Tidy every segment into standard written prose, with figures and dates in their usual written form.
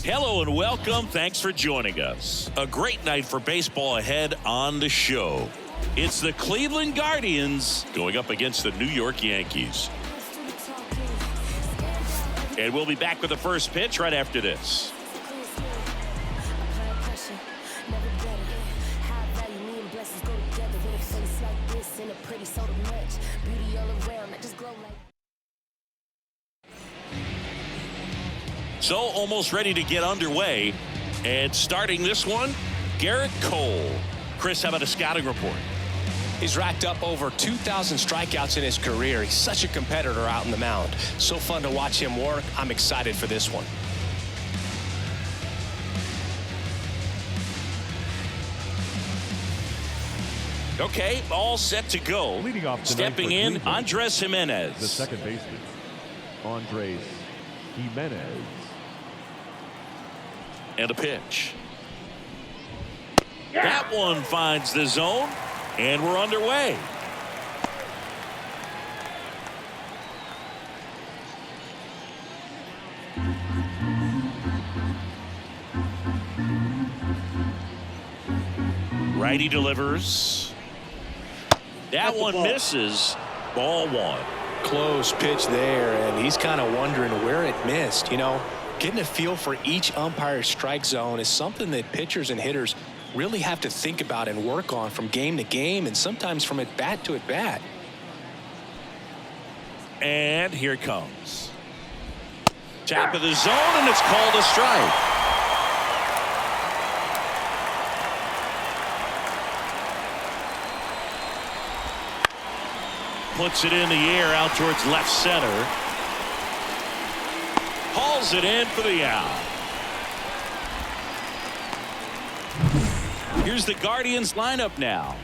Hello and welcome. Thanks for joining us. A great night for baseball ahead on the show. It's the Cleveland Guardians going up against the New York Yankees. And we'll be back with the first pitch right after this. So almost ready to get underway, and starting this one, Garrett Cole. Chris, how about a scouting report? He's racked up over 2,000 strikeouts in his career. He's such a competitor out in the mound. So fun to watch him work. I'm excited for this one. Okay, all set to go. Leading off stepping in, Andres Jimenez. The second baseman, Andres Jimenez. And a pitch. That one finds the zone, and we're underway. Righty delivers. That one misses. Ball one. Close pitch there, and he's kind of wondering where it missed. You know, getting a feel for each umpire's strike zone is something that pitchers and hitters really have to think about and work on from game to game, and sometimes from at bat to at bat. And here it comes. Top of the zone, and it's called a strike. Puts it in the air out towards left center. Hauls it in for the out. Here's the Guardians lineup now.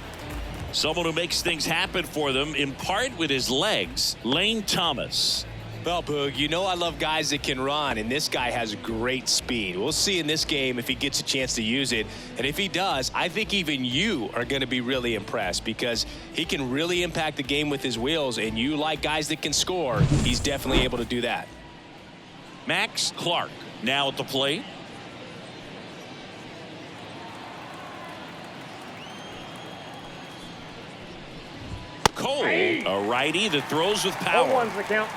Someone who makes things happen for them, in part with his legs, Lane Thomas. Well, Boog, you know I love guys that can run, and this guy has great speed. We'll see in this game if he gets a chance to use it. And if he does, I think even you are going to be really impressed because he can really impact the game with his wheels, and you like guys that can score. He's definitely able to do that. Max Clark now at the plate. Cole, a righty that throws with power.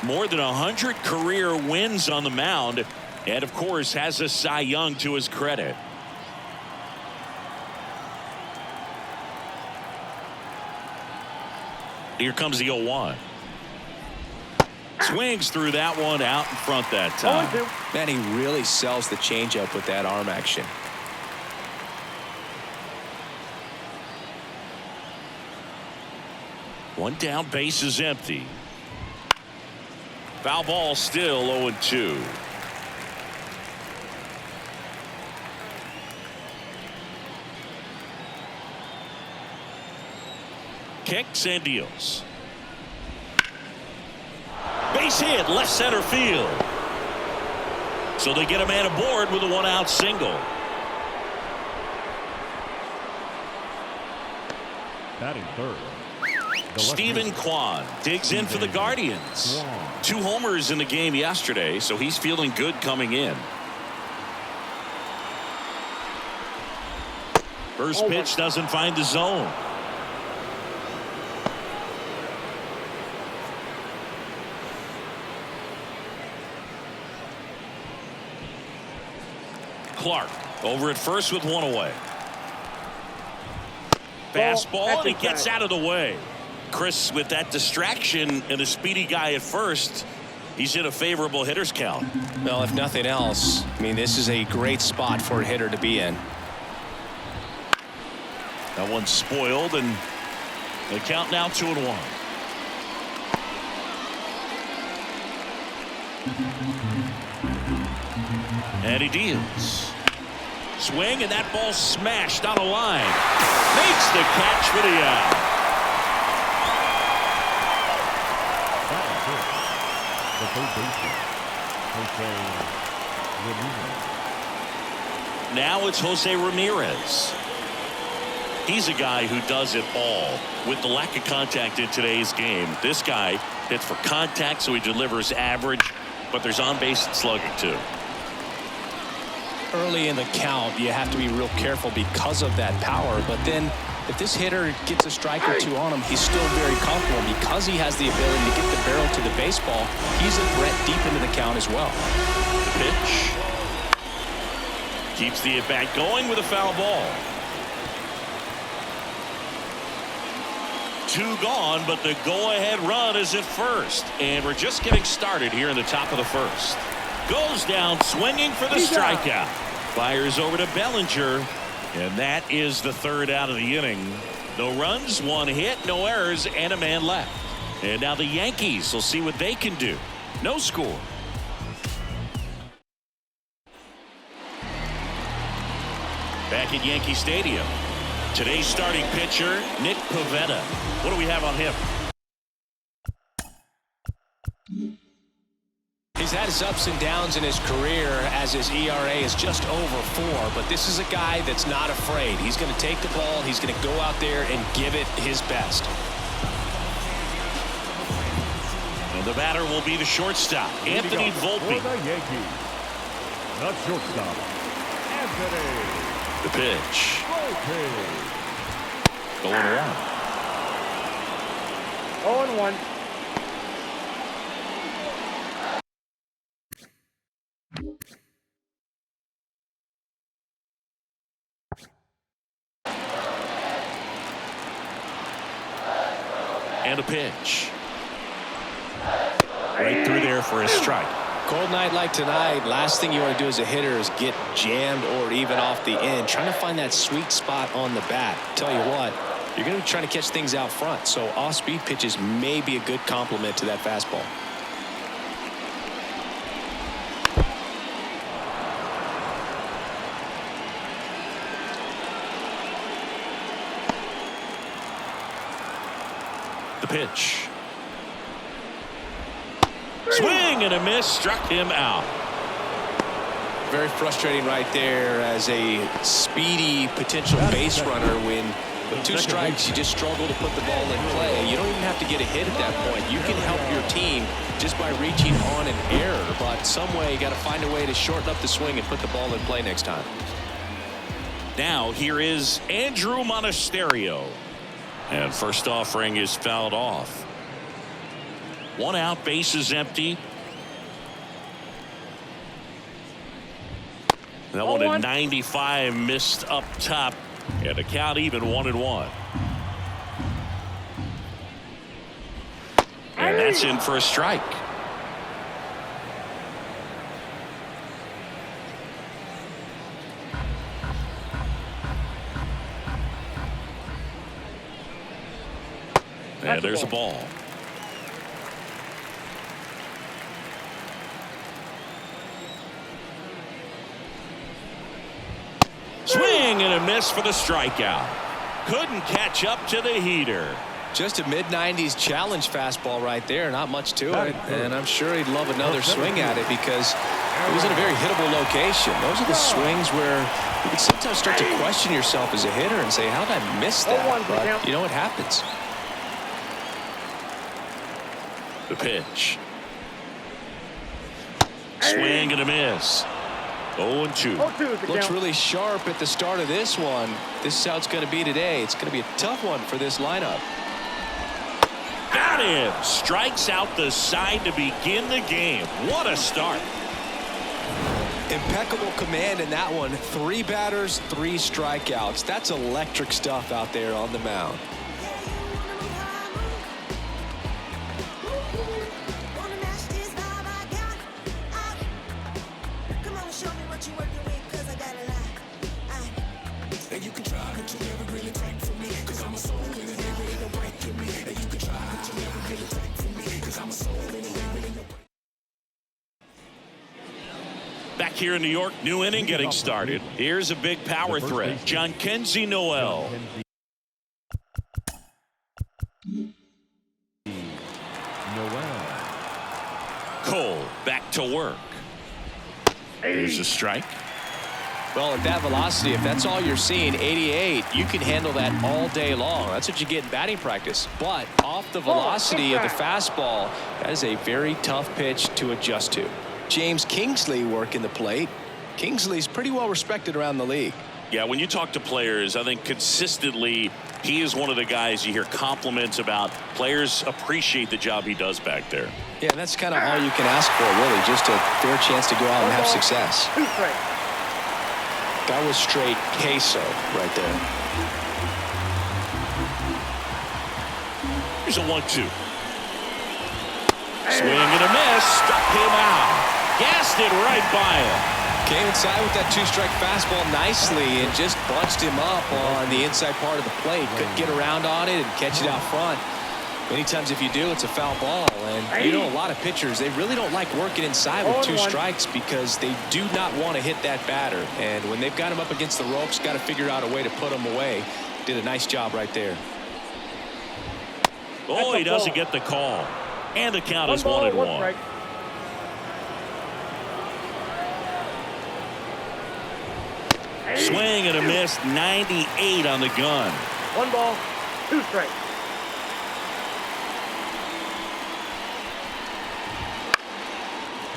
More than 100 career wins on the mound, and of course has a Cy Young to his credit. Here comes the 0-1. Swings through that one out in front that time. Man, he really sells the changeup with that arm action. One down, base is empty. Foul ball, still 0-2. Kicks and deals. Base hit, left center field. So they get a man aboard with a one-out single. Batting third, Stephen Kwan digs in for the Guardians. 2 homers in the game yesterday, so he's feeling good coming in. First pitch doesn't find the zone. Clark over at first with one away. Fastball, and he gets out of the way. Chris, with that distraction and a speedy guy at first, he's in a favorable hitter's count. Well, if nothing else, I mean, this is a great spot for a hitter to be in. That one's spoiled, and the count now 2-1. And he deals. Swing, and that ball smashed on a line. Makes the catch for the out. the third baseman, Jose Ramirez. Now it's Jose Ramirez. He's a guy who does it all. With the lack of contact in today's game, this guy hits for contact, so he delivers average, but there's on-base slugging too. early in the count, you have to be real careful because of that power. But then if this hitter gets a strike or two on him, he's still very comfortable because he has the ability to get the barrel to the baseball. He's a threat deep into the count as well. The pitch. Keeps the at-bat going with a foul ball. 2 gone, but the go-ahead run is at first. And we're just getting started here in the top of the first. Goes down swinging for the strikeout. Fires over to Bellinger. And that is the 3rd out of the inning. No runs, 1 hit, no errors, and a man left. And now the Yankees will see what they can do. No score. Back at Yankee Stadium. Today's starting pitcher, Nick Pivetta. What do we have on him? He's had his ups and downs in his career as his ERA is just over 4, but this is a guy that's not afraid. He's going to take the ball, he's going to go out there and give it his best. And the batter will be the shortstop, Anthony Volpe. For the Yankees, the shortstop, Anthony. The pitch. Volpe. 0-1. 0-1. And a pitch. Right through there for a strike. Cold night like tonight, last thing you want to do as a hitter is get jammed or even off the end. Trying to find that sweet spot on the bat. Tell you what, you're going to be trying to catch things out front, so off-speed pitches may be a good complement to that fastball. The pitch. Swing and a miss, struck him out. Very frustrating right there as a speedy potential base runner. When with 2 strikes, you just struggle to put the ball in play. You don't even have to get a hit at that point. You can help your team just by reaching on an error, but some way you got to find a way to shorten up the swing and put the ball in play next time. Now here is Andrew Monasterio. And first offering is fouled off. 1 out, base is empty. That one at 95 missed up top. And a count even 1-1. And that's in for a strike. And there's a ball. Swing and a miss for the strikeout. Couldn't catch up to the heater. Just a mid-90s challenge fastball right there. Not much to it. And I'm sure he'd love another swing at it because it was in a very hittable location. Those are the swings where you can sometimes start to question yourself as a hitter and say, how did I miss that? But you know, it happens. The pitch. Swing and a miss. 0-2. Looks really sharp at the start of this one. This is how it's going to be today. It's going to be a tough one for this lineup. Got him. Strikes out the side to begin the game. What a start. Impeccable command in that one. 3 batters, 3 strikeouts. That's electric stuff out there on the mound. Back here in New York, new inning getting started. Here's a big power threat. Jhonkensy Noel. Cole back to work. There's a strike. Well, at that velocity, if that's all you're seeing, 88, you can handle that all day long. That's what you get in batting practice. But off the velocity of the fastball, that is a very tough pitch to adjust to. James Kingsley working the plate. Kingsley's pretty well respected around the league. Yeah, when you talk to players, I think consistently he is one of the guys you hear compliments about. Players appreciate the job he does back there. Yeah, that's kind of all you can ask for, really, just a fair chance to go out and have success. That was straight queso right there. Here's a 1-2. Swing and a miss. Struck him out. Gassed it right by him. Came inside with that two-strike fastball nicely and just bunched him up on the inside part of the plate. Couldn't get around on it and catch it out front. Many times if you do, it's a foul ball. And you know, a lot of pitchers, they really don't like working inside with two strikes because they do not want to hit that batter. And when they've got him up against the ropes, got to figure out a way to put him away. Did a nice job right there. Oh, he doesn't get the call. And the count is 1-1. Swing and a miss. 98 on the gun. 1 ball, 2 strikes.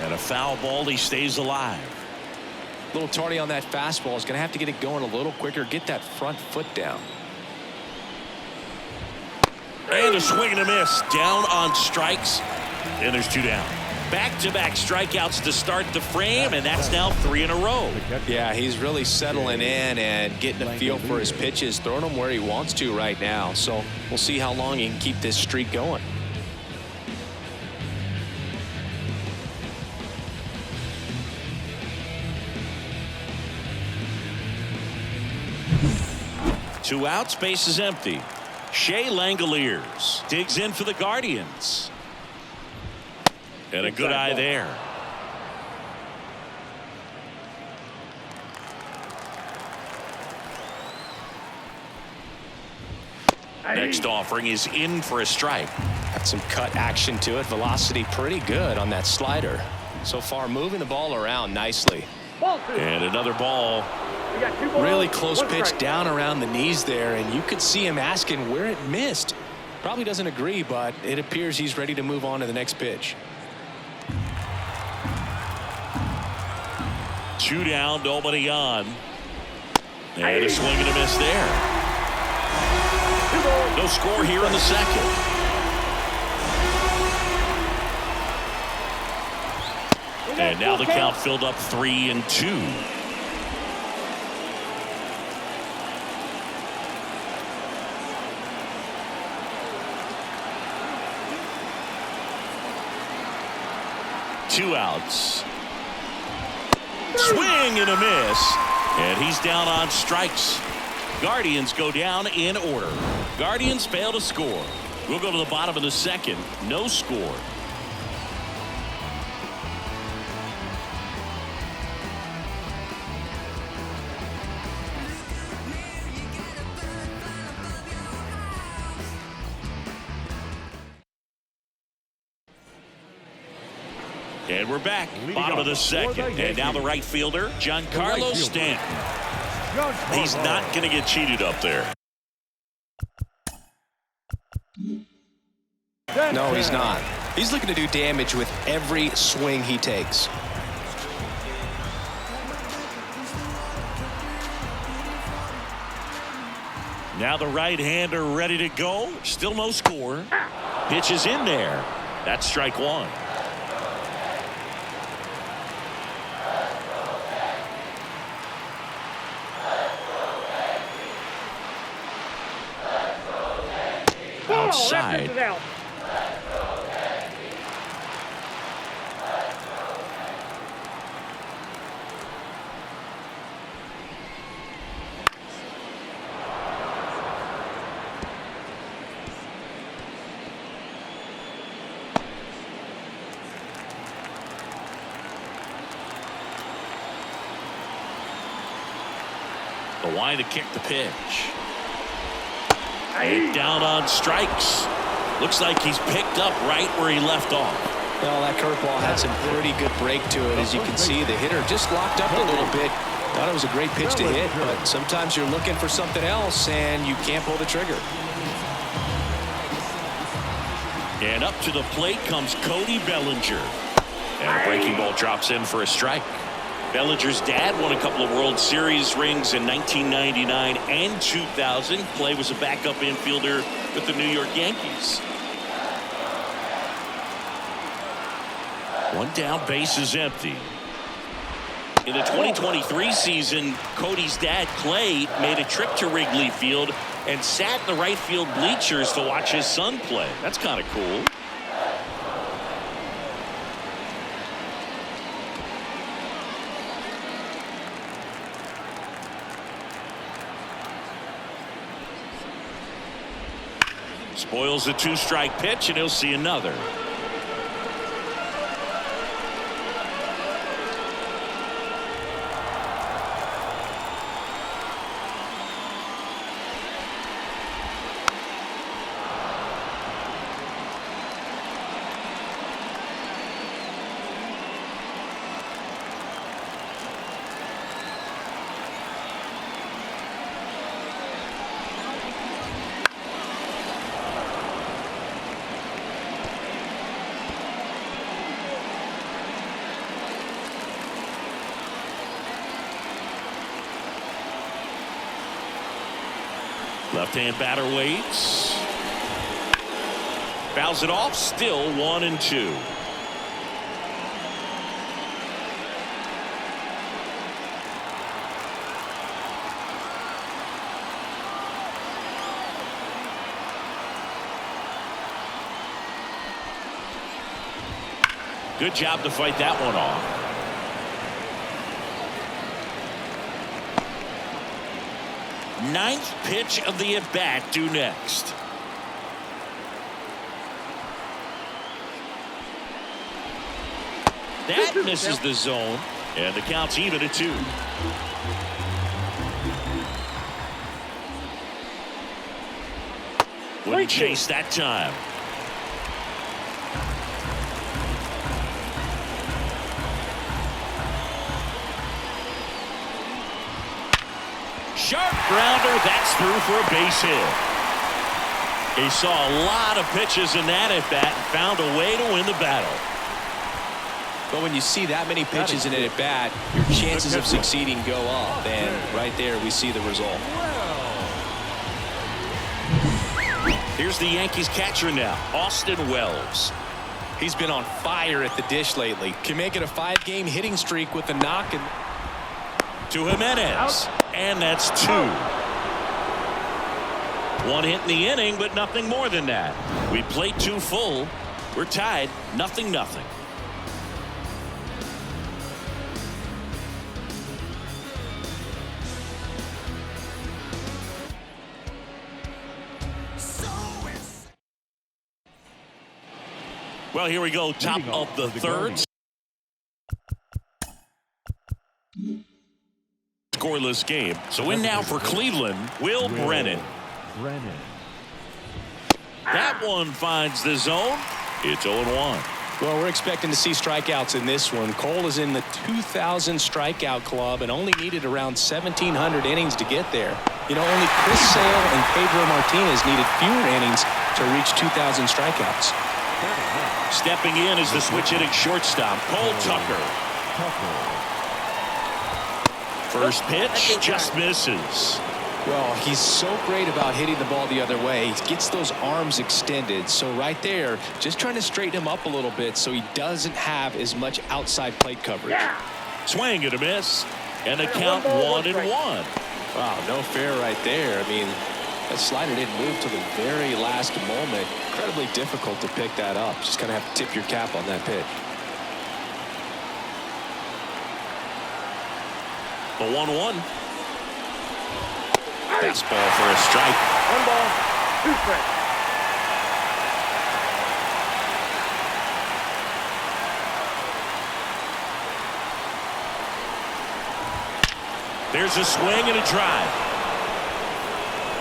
And a foul ball. He stays alive. A little tardy on that fastball. Is going to have to get it going a little quicker. Get that front foot down. And a swing and a miss. Down on strikes. And there's 2 down. Back-to-back strikeouts to start the frame, and that's now 3 in a row. Yeah, he's really settling in and getting a feel for his pitches, throwing them where he wants to right now. So we'll see how long he can keep this streak going. Two outs, base is empty. Shea Langoliers digs in for the Guardians. And a good eye there. Next offering is in for a strike. Got some cut action to it. Velocity pretty good on that slider. So far moving the ball around nicely. And another ball. Really close pitch down around the knees there, and you could see him asking where it missed. Probably doesn't agree, but it appears he's ready to move on to the next pitch. 2 down, nobody on. And a swing and a miss there. No score here in the second. And now the count filled up 3-2. Two outs. Swing and a miss. And he's down on strikes. Guardians go down in order. Guardians fail to score. We'll go to the bottom of the second. No score. And we're back. Bottom of the second. And now the right fielder, Giancarlo Stanton. He's not going to get cheated up there. No, he's not. He's looking to do damage with every swing he takes. Now the right-hander ready to go. Still no score. Pitch is in there. That's strike 1. Outside. The line to kick the pitch. And down on strikes. Looks like he's picked up right where he left off. Well, that curveball had some pretty good break to it. As you can see, the hitter just locked up a little bit. Thought it was a great pitch to hit, but sometimes you're looking for something else and you can't pull the trigger. And up to the plate comes Cody Bellinger. And a breaking ball drops in for a strike. Bellinger's dad won a couple of World Series rings in 1999 and 2000. Clay was a backup infielder with the New York Yankees. One down, base is empty. In the 2023 season, Cody's dad, Clay, made a trip to Wrigley Field and sat in the right field bleachers to watch his son play. That's kind of cool. Spoils a two-strike pitch, and he'll see another. Left-hand batter waits. Fouls it off. Still 1-2. Good job to fight that one off. Ninth pitch of the at-bat due next. That misses the zone, and the count's even at 2. Wouldn't chase that time. Sharp grounder, that's through for a base hit. He saw a lot of pitches in that at bat and found a way to win the battle. But when you see that many pitches in an at bat, your chances of succeeding go up, and right there we see the result. Here's the Yankees catcher now, Austin Wells. He's been on fire at the dish lately. Can make it a 5-game hitting streak with the knock. And to Jimenez, and that's 2. One hit in the inning, but nothing more than that. We played 2 full. We're tied, 0-0. Well, here we go, top of the third. Scoreless game. So in now for Cleveland, Will Brennan. That one finds the zone. It's 0-1. Well, we're expecting to see strikeouts in this one. Cole is in the 2,000 strikeout club and only needed around 1,700 innings to get there. You know, only Chris Sale and Pedro Martinez needed fewer innings to reach 2,000 strikeouts. Stepping in is the switch hitting shortstop, Cole Tucker. First pitch just misses. Well, he's so great about hitting the ball the other way. He gets those arms extended. So right there, just trying to straighten him up a little bit so he doesn't have as much outside plate coverage. Yeah. Swing and a miss. And the count 1-1. Wow, no fair right there. I mean, that slider didn't move till the very last moment. Incredibly difficult to pick that up. Just kind of have to tip your cap on that pitch. The 1-1. Fastball for a strike. 1 ball, 2 strikes. There's a swing and a drive.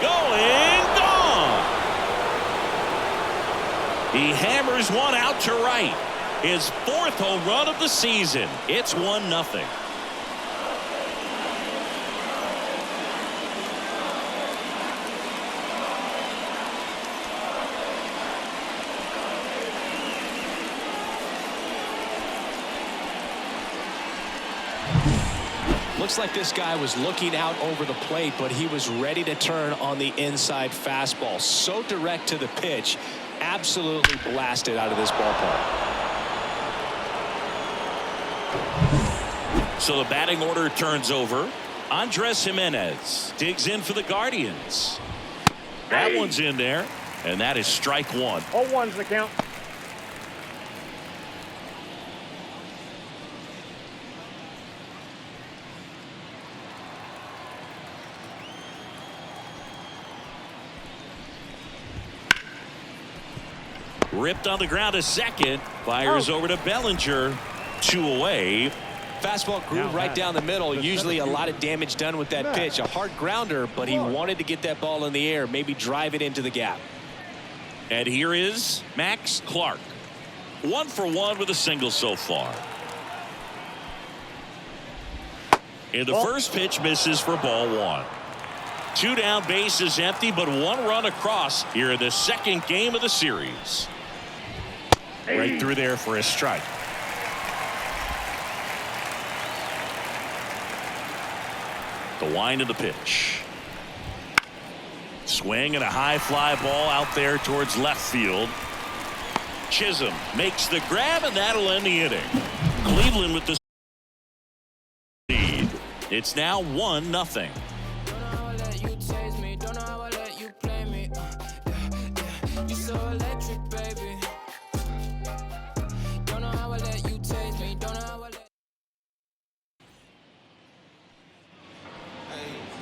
Going, gone. He hammers one out to right. His 4th home run of the season. It's 1-0. Looks like this guy was looking out over the plate, but he was ready to turn on the inside fastball. So direct to the pitch. Absolutely blasted out of this ballpark. So the batting order turns over. Andres Jimenez digs in for the Guardians. That one's in there, and that is strike one. 0-1's the count. Ripped on the ground to second. Fires over to Bellinger. 2 away. Fastball grew right down the middle. Usually a lot of damage done with that pitch. A hard grounder, but he wanted to get that ball in the air, maybe drive it into the gap. And here is Max Clark. 1 for 1 with a single so far. And the first pitch misses for ball 1. 2 down, bases empty, but 1 run across here in the second game of the series. Right through there for a strike. The wind of the pitch. Swing and a high fly ball out there towards left field. Chisholm makes the grab, and that'll end the inning. Cleveland with the lead. It's now 1-0.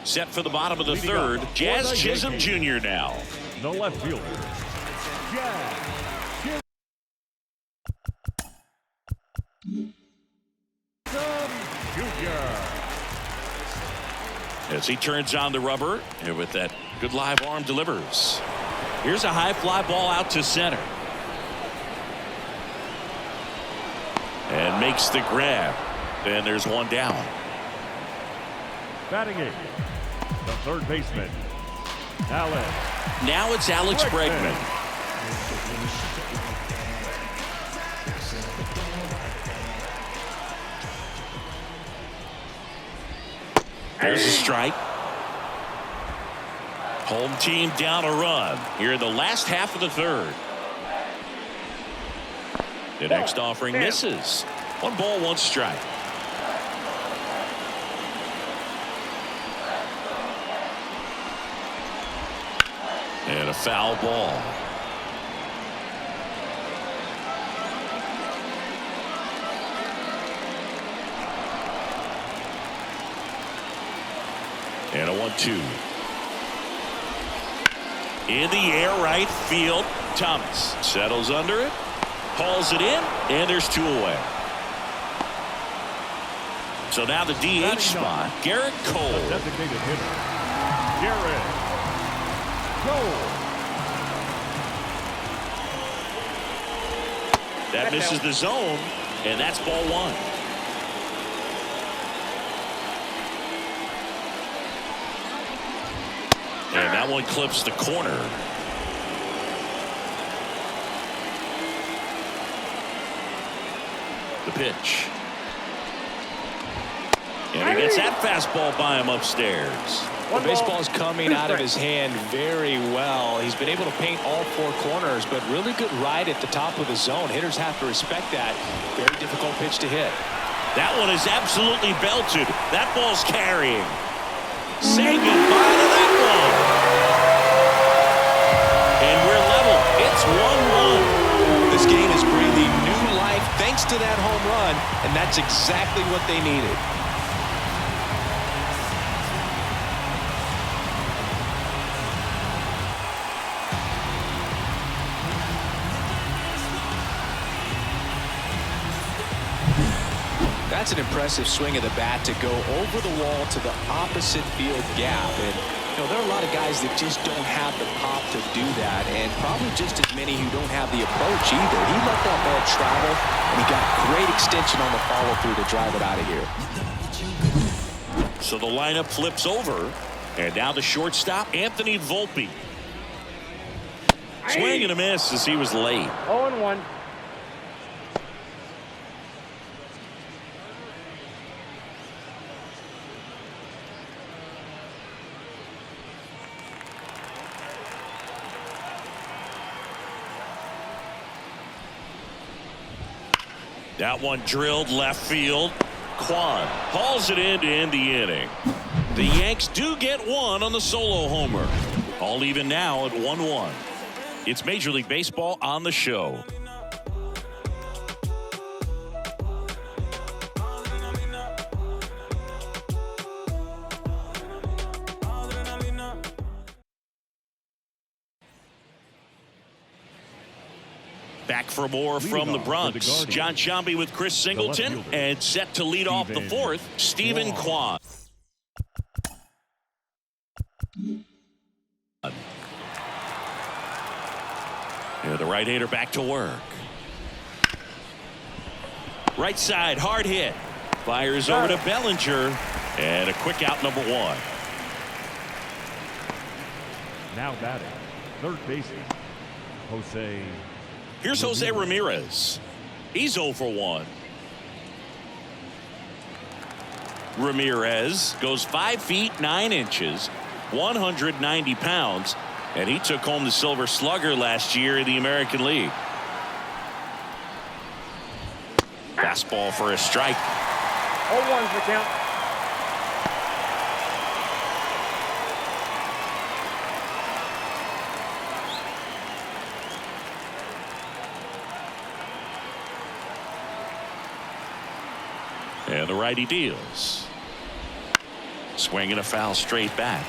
Set for the bottom of the third. Jazz Chisholm Jr. now. The left fielder, Jazz Chisholm Jr. As he turns on the rubber, and with that good live arm delivers. Here's a high fly ball out to center. And makes the grab. And there's 1 down. Batting eighth, the third baseman, Alex. Now it's Alex Bregman. There's a strike. Home team down a run here in the last half of the third. The next offering misses. 1 ball, 1 strike. And a foul ball. And a 1-2. In the air, right field. Thomas settles under it, hauls it in, and there's 2 away. So now the DH spot, Garrett Cole. The designated hitter, Garrett Cole. That misses the zone, and that's ball 1. And that one clips the corner. The pitch. And he gets that fastball by him upstairs. The baseball's coming out of his hand very well. He's been able to paint all 4 corners, but really good ride at the top of the zone. Hitters have to respect that. Very difficult pitch to hit. That one is absolutely belted. That ball's carrying. Say goodbye to that one. And we're level. It's 1-1. This game is breathing new life thanks to that home run, and that's exactly what they needed. That's an impressive swing of the bat to go over the wall to the opposite field gap. And you know, there are a lot of guys that just don't have the pop to do that, and probably just as many who don't have the approach either. He let that ball travel, and he got great extension on the follow-through to drive it out of here. So the lineup flips over, and now the shortstop, Anthony Volpe. Swing and a miss as he was late. 0-1. That one drilled left field. Kwan hauls it in to end the inning. The Yanks do get one on the solo homer. All even now at 1-1. It's Major League Baseball on the show. Back for more from the Bronx. John Sciambi with Chris Singleton, and set to lead off the fourth, Stephen Kwan. Yeah, the right-hander back to work. Right side, hard hit. Fires over to Bellinger, and a quick out, number one. Now batting, third baseman, Jose. Here's Jose Ramirez. He's 0 for 1. Ramirez goes 5 feet 9 inches, 190 pounds, and he took home the Silver Slugger last year in the American League. Fastball for a strike. 0-1's the count. And the righty deals. Swinging a foul straight back.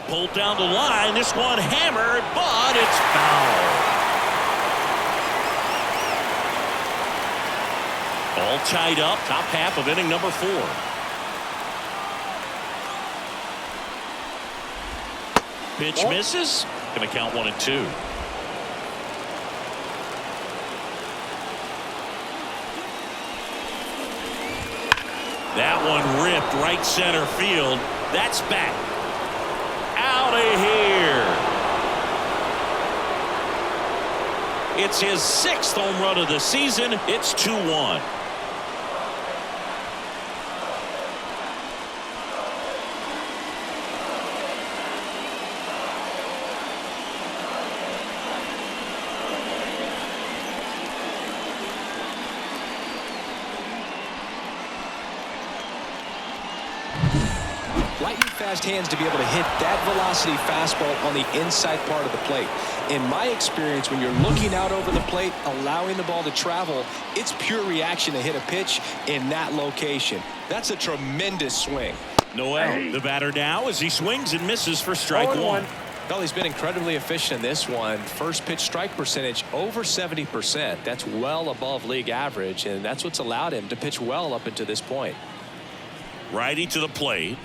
Pulled down the line. This one hammered, but it's foul. All tied up. Top half of inning number 4. Pitch misses. Going to count 1-2. That one ripped right center field. That's back. Out of here. It's his 6th home run of the season. It's 2-1. Lightning fast hands to be able to hit that velocity fastball on the inside part of the plate. In my experience, when you're looking out over the plate, allowing the ball to travel, it's pure reaction to hit a pitch in that location. That's a tremendous swing. Noel, the batter now, as he swings and misses for strike 1. Well, he's been incredibly efficient in this one. First pitch strike percentage over 70%. That's well above league average, and that's what's allowed him to pitch well up until this point. Righty to the plate.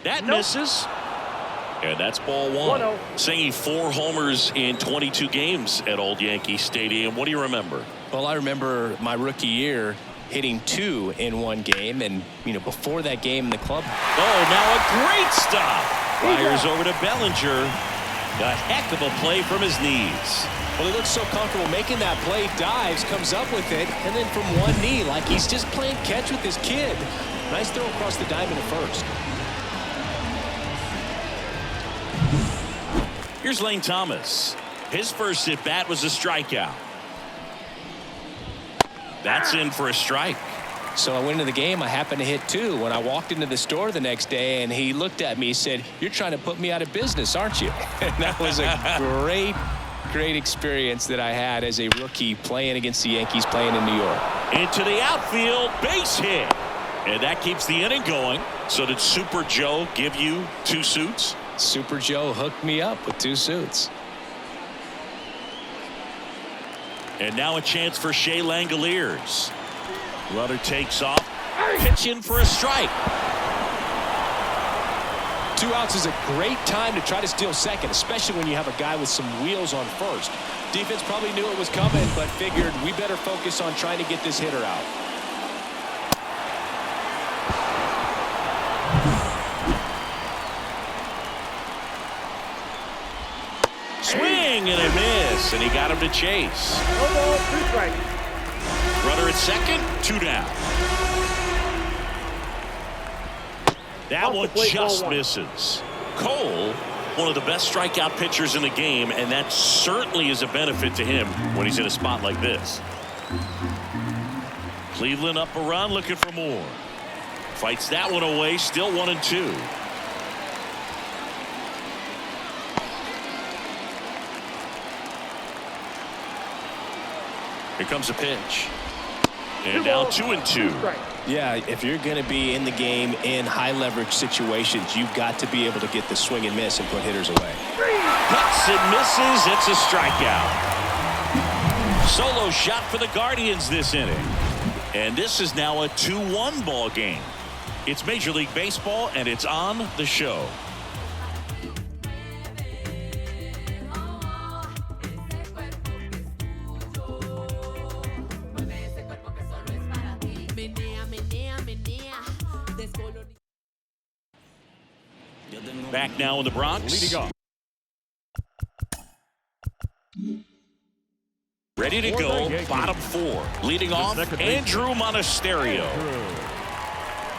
That misses. And that's ball 1. 1-0. Singing 4 homers in 22 games at Old Yankee Stadium. What do you remember? Well, I remember my rookie year hitting 2 in one game, and before that game in the club. Oh, now a great stop. Fires over to Bellinger. A heck of a play from his knees. Well, he looks so comfortable making that play, dives, comes up with it, and then from one knee, like he's just playing catch with his kid. Nice throw across the diamond at first. Here's Lane Thomas. His first at bat was a strikeout. That's in for a strike. So I went into the game. I happened to hit 2 when I walked into the store the next day, and he looked at me. He said, "You're trying to put me out of business, aren't you?" And that was a great experience that I had as a rookie playing against the Yankees, playing in New York. Into the outfield, base hit. And that keeps the inning going. So did Super Joe give you 2 suits? Super Joe hooked me up with 2 suits. And now a chance for Shea Langoliers. Runner takes off. Pitch in for a strike. 2 outs is a great time to try to steal second, especially when you have a guy with some wheels on first. Defense probably knew it was coming, but figured we better focus on trying to get this hitter out. Swing and a miss, and he got him to chase. No ball, 2 strikes. Runner at second, 2 down. That Off the one plate, just ball 1. misses. Cole, one of the best strikeout pitchers in the game, and that certainly is a benefit to him when he's in a spot like this. Cleveland up a run, looking for more. Fights that one away, still 1-2. Here comes a pitch. And now 2-2. Yeah, if you're going to be in the game in high leverage situations, you've got to be able to get the swing and miss and put hitters away. Cuts and misses. It's a strikeout. Solo shot for the Guardians this inning. And this is now a 2-1 ball game. It's Major League Baseball, and it's on the show. Back now in the Bronx. Leading off. Ready to go, bottom 4. Leading off, Andrew Monasterio.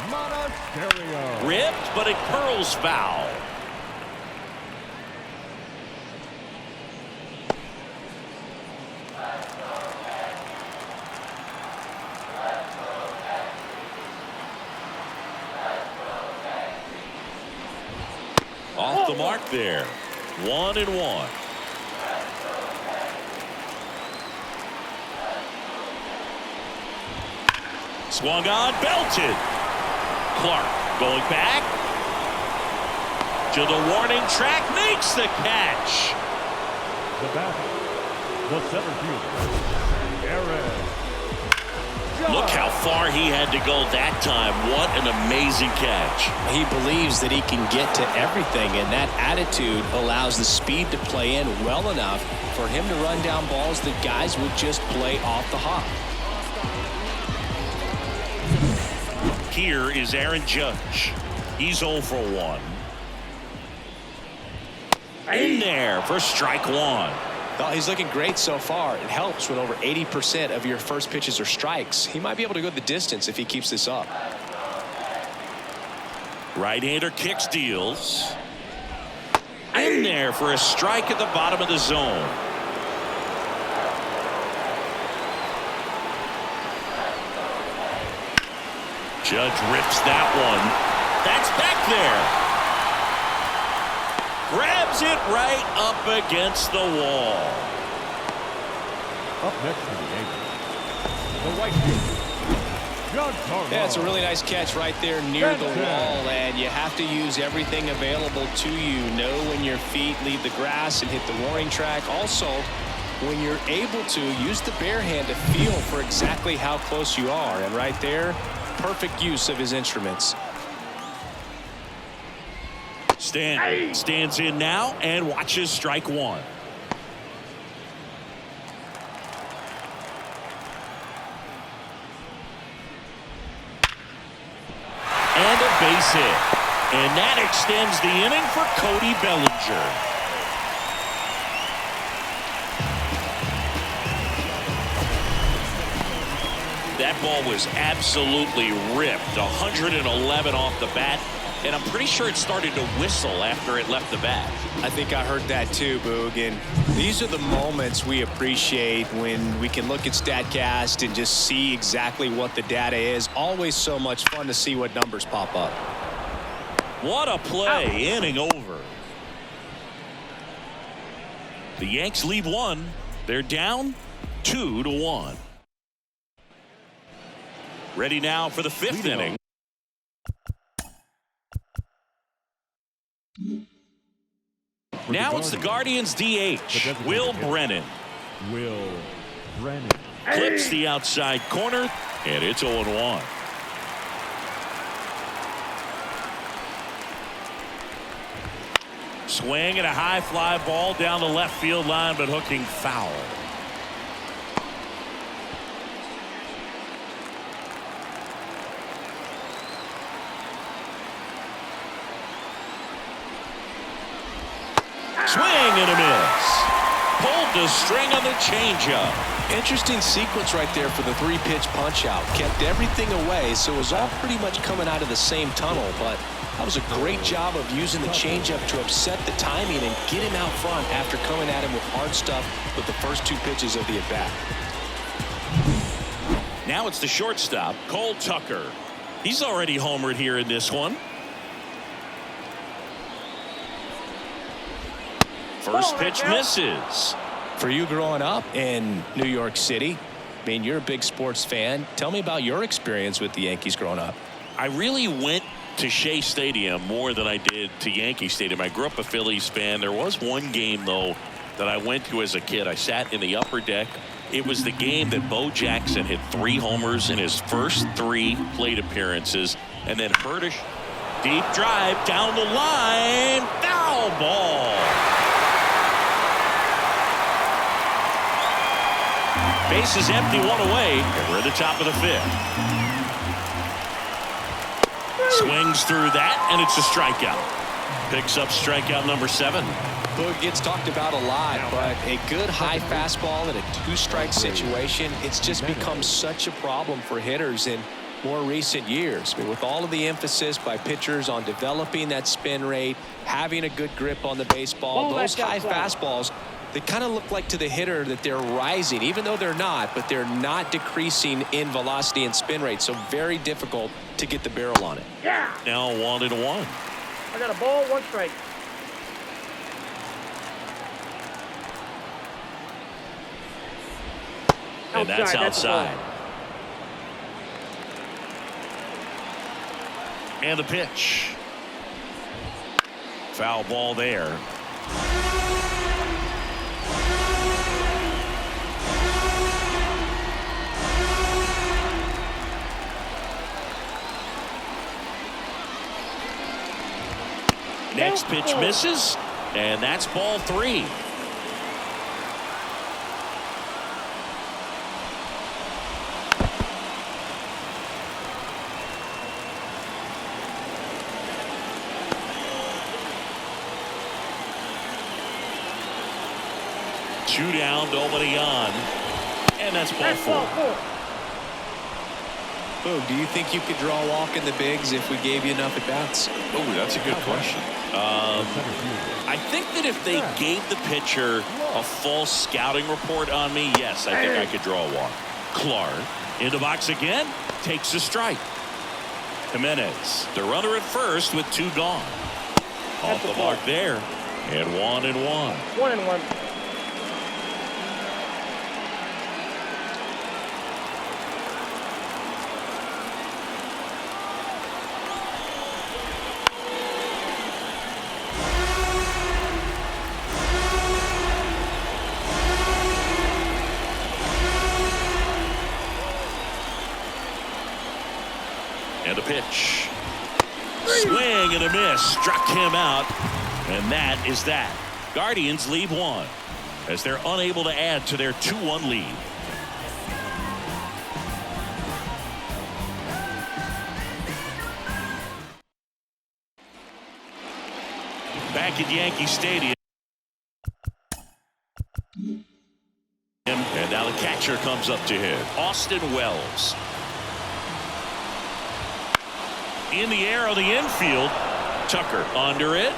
Monasterio. Ripped, but it curls foul. Off the mark there. 1-1. Swung on, belted. Clark going back to the warning track, makes the catch. The batter, the center fielder, Aaron. Look how far he had to go that time. What an amazing catch. He believes that he can get to everything, and that attitude allows the speed to play in well enough for him to run down balls that guys would just play off the hop. Here is Aaron Judge. He's 0 for 1. In there for strike 1. Well, he's looking great so far. It helps when over 80% of your first pitches are strikes. He might be able to go the distance if he keeps this up. Right-hander kicks, deals. In there for a strike at the bottom of the zone. Judge rips that one. That's back there. Grabs it right up against the wall. Up next to the Yankees, the right fielder. Yeah, it's a really nice catch right there near the wall, and you have to use everything available to you. Know when your feet leave the grass and hit the warning track. Also, when you're able to, use the bare hand to feel for exactly how close you are. And right there, perfect use of his instruments. Stands in now and watches strike 1. And a base hit. And that extends the inning for Cody Bellinger. That ball was absolutely ripped. 111 off the bat. And I'm pretty sure it started to whistle after it left the bat. I think I heard that too, Boog. And these are the moments we appreciate when we can look at StatCast and just see exactly what the data is. Always so much fun to see what numbers pop up. What a play. Inning over. The Yanks lead 1. They're down 2-1. Ready now for the 5th inning. Now it's the Guardians DH, Will Brennan. Will Brennan. Clips the outside corner, and it's 0-1. Swing and a high fly ball down the left field line, but hooking foul. Swing and a miss. pulled the string on the changeup. Interesting sequence right there for the 3-pitch punch-out. Kept everything away, so it was all pretty much coming out of the same tunnel. But that was a great job of using the changeup to upset the timing and get him out front after coming at him with hard stuff with the first 2 pitches of the at-bat. Now it's the shortstop, Cole Tucker. He's already homered here in this one. First pitch misses. For you growing up in New York City, I mean, you're a big sports fan. Tell me about your experience with the Yankees growing up. I really went to Shea Stadium more than I did to Yankee Stadium. I grew up a Phillies fan. There was one game, though, that I went to as a kid. I sat in the upper deck. It was the game that Bo Jackson hit 3 homers in his first 3 plate appearances, and then hurt a deep drive down the line. Foul ball. Base is empty, 1 away. We're at the top of the 5th. Swings through that, and it's a strikeout. Picks up strikeout number 7. Boog gets talked about a lot, but a good high fastball in a 2-strike situation, it's just become such a problem for hitters in more recent years. I mean, with all of the emphasis by pitchers on developing that spin rate, having a good grip on the baseball, those high fastballs, they kind of look like to the hitter that they're rising, even though they're not, but they're not decreasing in velocity and spin rate. So very difficult to get the barrel on it. Yeah. Now 1-1. I got a ball, 1 strike. And that's outside. And the pitch. Foul ball there. Next pitch misses, and that's ball 3. Two down, nobody on, and that's ball 4. Boog, do you think you could draw a walk in the bigs if we gave you enough at-bats? Oh, that's a good question. I think that if they gave the pitcher a full scouting report on me, yes, I think I could draw a walk. Clark in the box again, takes a strike. Jimenez, the runner at first with 2 gone. Off the mark there, and 1-1. 1-1. And a pitch. Swing and a miss. Struck him out. And that is that. Guardians leave 1 as they're unable to add to their 2-1 lead. Back at Yankee Stadium. And now the catcher comes up to him. Austin Wells. In the air on the infield. Tucker under it.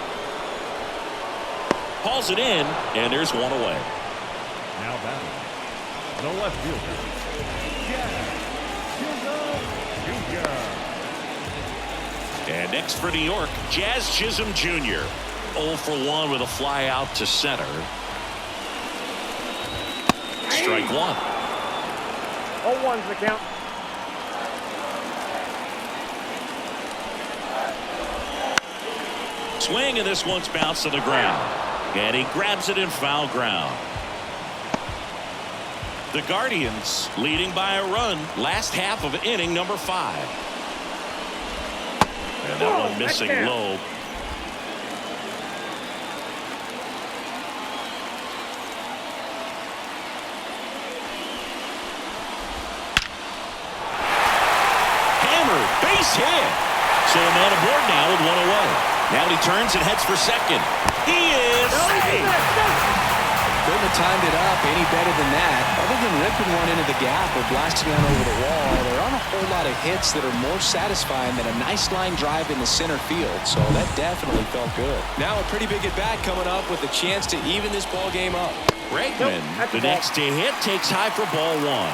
Hauls it in, and there's 1 away. Now batting, the left fielder, Jazz. And next for New York, Jazz Chisholm Jr. 0 for 1 with a fly out to center. Strike 1. 0-1's the count. Swing, and this one's bounced to the ground. And he grabs it in foul ground. The Guardians leading by a run last half of inning number 5. And that one missing low. Hammered, base hit. So a man aboard now with 1 away. Now he turns and heads for second. He is safe. Good couldn't have timed it up any better than that. Other than ripping one into the gap or blasting out over the wall, there aren't a whole lot of hits that are more satisfying than a nice line drive in the center field. So that definitely felt good. Now a pretty big at bat coming up with a chance to even this ball game up. Bregman, the next to hit, takes high for ball one.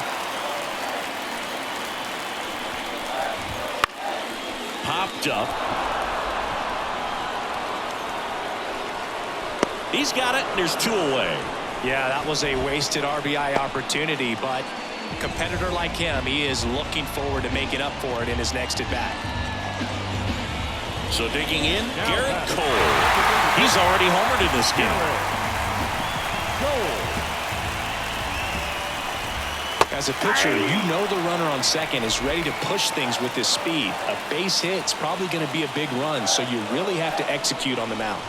Popped up. He's got it, and there's 2 away. Yeah, that was a wasted RBI opportunity, but a competitor like him, he is looking forward to making up for it in his next at-bat. So digging in, Garrett Cole. He's already homered in this game. As a pitcher, you know the runner on second is ready to push things with his speed. A base hit's probably going to be a big run, so you really have to execute on the mound.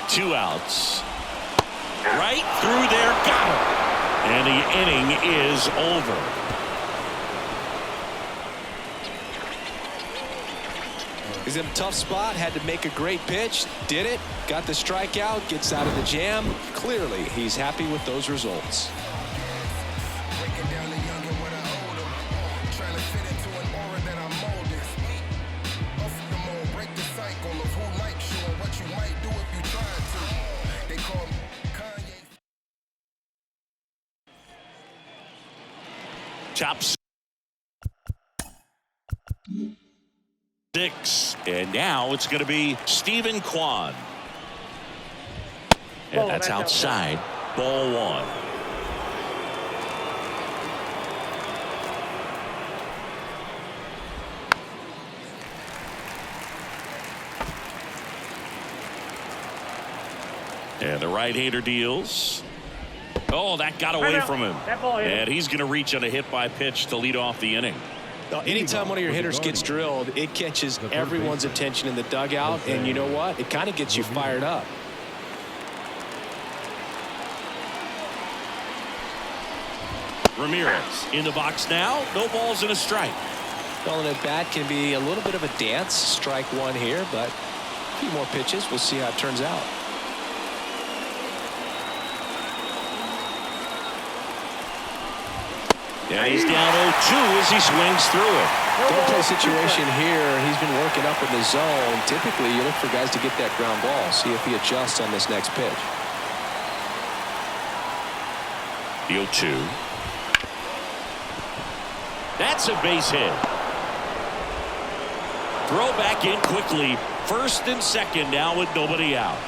Two outs. Right through there, got him. And the inning is over. He's in a tough spot, had to make a great pitch, did it, got the strikeout, gets out of the jam. Clearly, he's happy with those results. Top 6, and now it's going to be Stephen Kwan. And that's outside. Ball 1. And the right-hander deals. Oh, that got away from him. And he's going to reach on a hit by pitch to lead off the inning. Anytime one of your hitters gets drilled, it catches everyone's attention in the dugout, and you know what? It kind of gets you fired up. Ramirez in the box now. No balls and a strike. Well, an at-bat can be a little bit of a dance. Strike one here, but a few more pitches. We'll see how it turns out. Yeah, he's down 0-2 as he swings through it. Double play situation here. He's been working up in the zone. Typically, you look for guys to get that ground ball. See if he adjusts on this next pitch. The 0-2. That's a base hit. Throw back in quickly. First and second now with nobody out.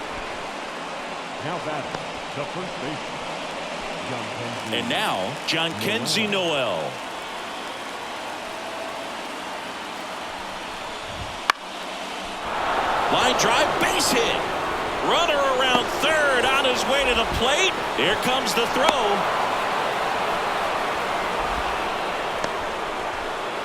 Now batting, the first baseman. And now, Jhonkensy Noel. Line drive, base hit. Runner around third on his way to the plate. Here comes the throw.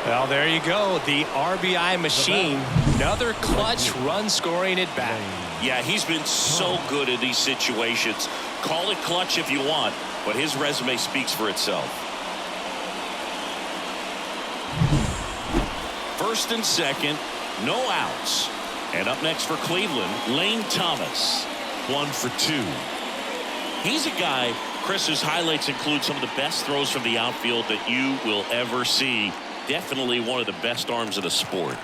Well, there you go. The RBI machine. Another clutch run scoring at bat. Yeah, he's been so good in these situations. Call it clutch if you want, but his resume speaks for itself. First and second, no outs. And up next for Cleveland, Lane Thomas. 1 for 2. He's a guy, Chris's highlights include some of the best throws from the outfield that you will ever see. Definitely one of the best arms of the sport.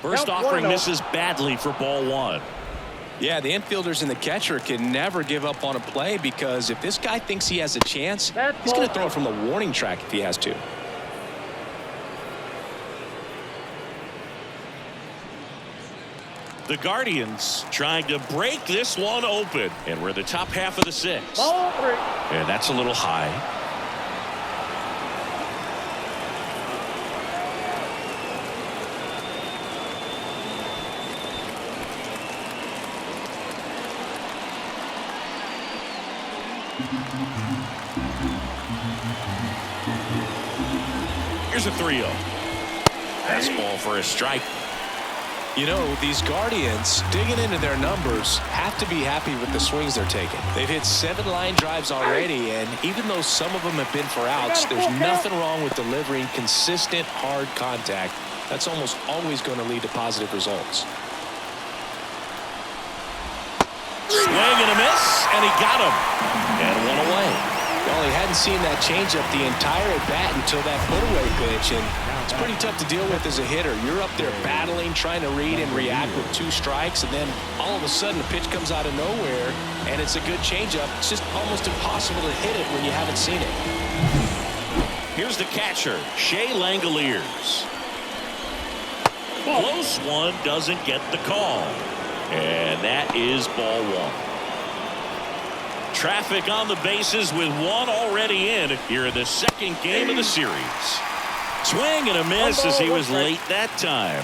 First offering misses badly for ball 1. Yeah, the infielders and the catcher can never give up on a play, because if this guy thinks he has a chance, he's going to throw it from the warning track if he has to. The Guardians trying to break this one open, and we're in the top half of the 6th. Ball 3. And that's a little high. Here's a 3-0. Fastball for a strike. You know, these Guardians, digging into their numbers, have to be happy with the swings they're taking. They've hit 7 line drives already, and even though some of them have been for outs, there's nothing wrong with delivering consistent, hard contact. That's almost always going to lead to positive results. Swing and a miss, and he got him. And one away. Well, he hadn't seen that changeup the entire at-bat until that put-away pitch, and it's pretty tough to deal with as a hitter. You're up there battling, trying to read and react with 2 strikes, and then all of a sudden a pitch comes out of nowhere, and it's a good changeup. It's just almost impossible to hit it when you haven't seen it. Here's the catcher, Shea Langoliers. Close one, doesn't get the call. And that is ball 1. Traffic on the bases with 1 already in here in the 2nd game of the series. Swing and a miss as he was late that time.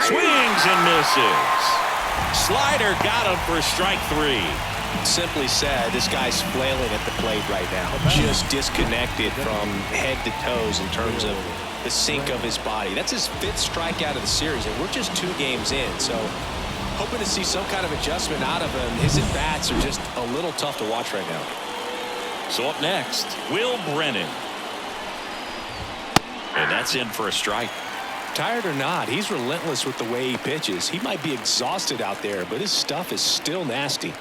Swings and misses. Slider got him for strike 3. Simply said, this guy's flailing at the plate right now. Just disconnected from head to toes in terms of the sink of his body. That's his 5th strikeout of the series, and we're just 2 games in. So hoping to see some kind of adjustment out of him. His at-bats are just a little tough to watch right now. So up next, Will Brennan. And that's in for a strike. Tired or not, he's relentless with the way he pitches. He might be exhausted out there, but his stuff is still nasty.